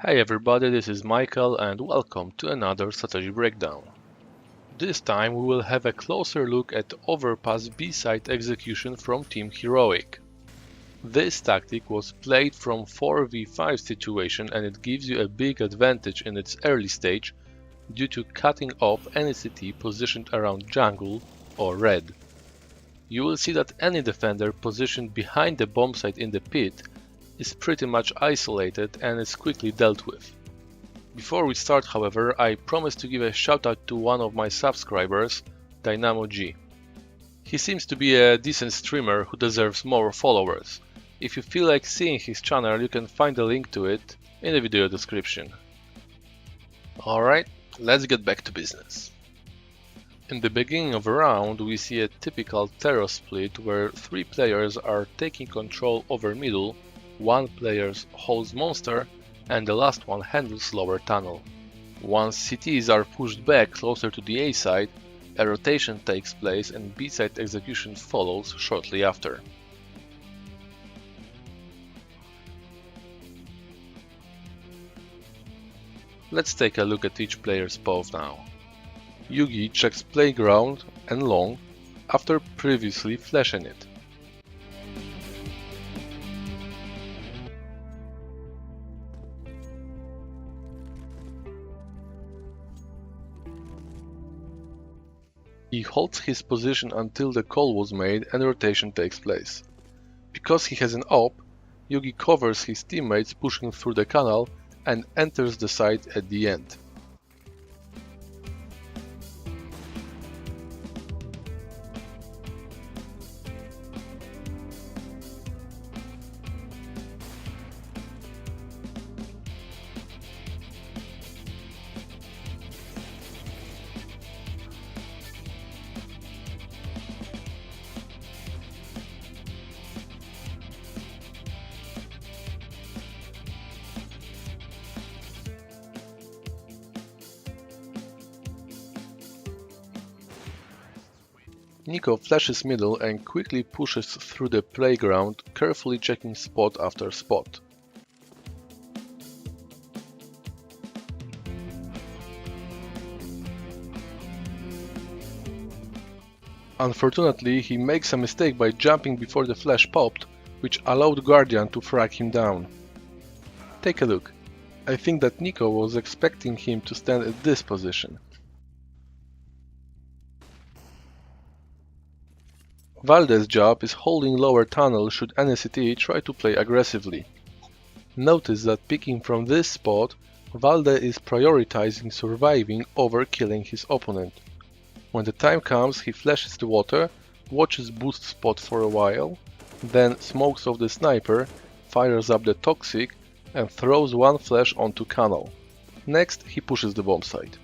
Hey everybody, this is Michael and welcome to another strategy breakdown. This time we will have a closer look at overpass B-side execution from Team Heroic. This tactic was played from 4v5 situation and it gives you a big advantage in its early stage due to cutting off any CT positioned around jungle or red. You will see that any defender positioned behind the bombsite in the pit is pretty much isolated and is quickly dealt with. Before we start, however, I promise to give a shout out to one of my subscribers, Dynamo G. He seems to be a decent streamer who deserves more followers. If you feel like seeing his channel, you can find a link to it in the video description. Alright, let's get back to business. In the beginning of a round, we see a typical Terror split where 3 players are taking control over middle, 1 player holds monster and the last one handles lower tunnel. Once CTs are pushed back closer to the A side, a rotation takes place and B side execution follows shortly after. Let's take a look at each player's pose now. Yugi checks playground and long after previously flashing it. He holds his position until the call was made and rotation takes place. Because he has an AWP, Yugi covers his teammates pushing through the canal and enters the site at the end. Nico flashes middle and quickly pushes through the playground, carefully checking spot after spot. Unfortunately, he makes a mistake by jumping before the flash popped, which allowed Guardian to frag him down. Take a look. I think that Nico was expecting him to stand at this position. Valde's job is holding lower tunnel should any CT try to play aggressively. Notice that picking from this spot, Valde is prioritizing surviving over killing his opponent. When the time comes, he flashes the water, watches boost spot for a while, then smokes off the sniper, fires up the toxic and throws one flash onto canal. Next, he pushes the bomb site.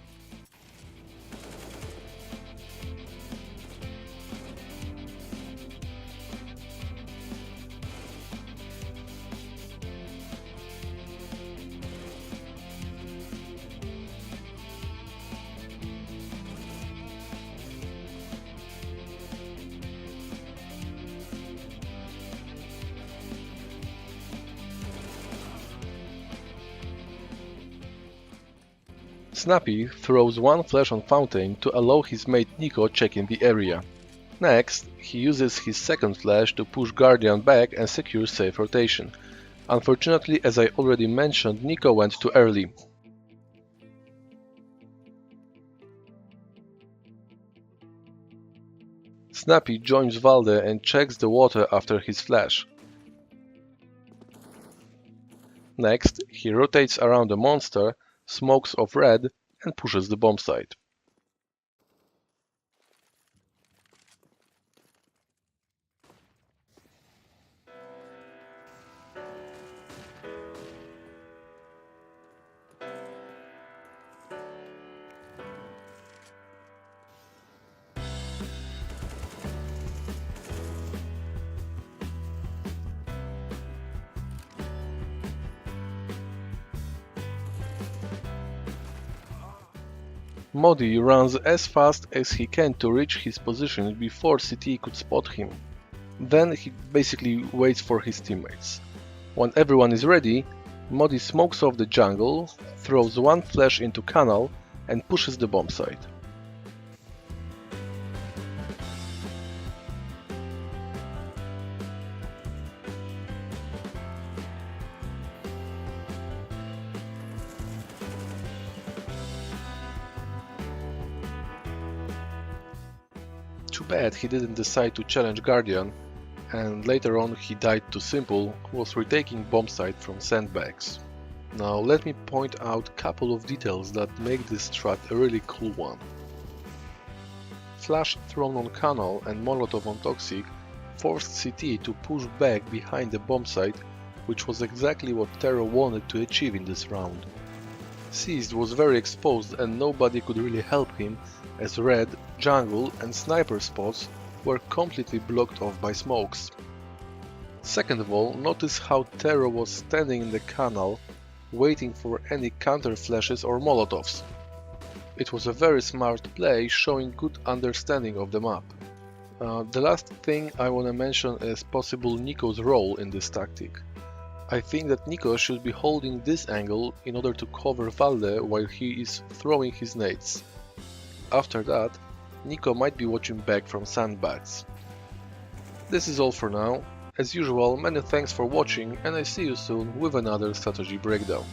Snappy throws one flash on Fountain to allow his mate Nico checking the area. Next, he uses his second flash to push Guardian back and secure safe rotation. Unfortunately, as I already mentioned, Nico went too early. Snappy joins Valde and checks the water after his flash. Next, he rotates around the monster, smokes off red and pushes the bomb site. Modi runs as fast as he can to reach his position before CT could spot him. Then he basically waits for his teammates. When everyone is ready, Modi smokes off the jungle, throws one flash into canal and pushes the bomb site. Too bad he didn't decide to challenge Guardian, and later on he died to Simple, who was retaking bombsite from sandbags. Now let me point out a couple of details that make this strat a really cool one. Flash thrown on Canal and Molotov on Toxic forced CT to push back behind the bombsite, which was exactly what Tero wanted to achieve in this round. Seized was very exposed and nobody could really help him, as red, jungle and sniper spots were completely blocked off by smokes. Second of all, notice how Tero was standing in the canal waiting for any counter flashes or molotovs. It was a very smart play, showing good understanding of the map. The last thing I want to mention is possible Nico's role in this tactic. I think that Nico should be holding this angle in order to cover Valde while he is throwing his nades. After that, Nico might be watching back from sandbags. This is all for now. As usual, many thanks for watching and I see you soon with another strategy breakdown.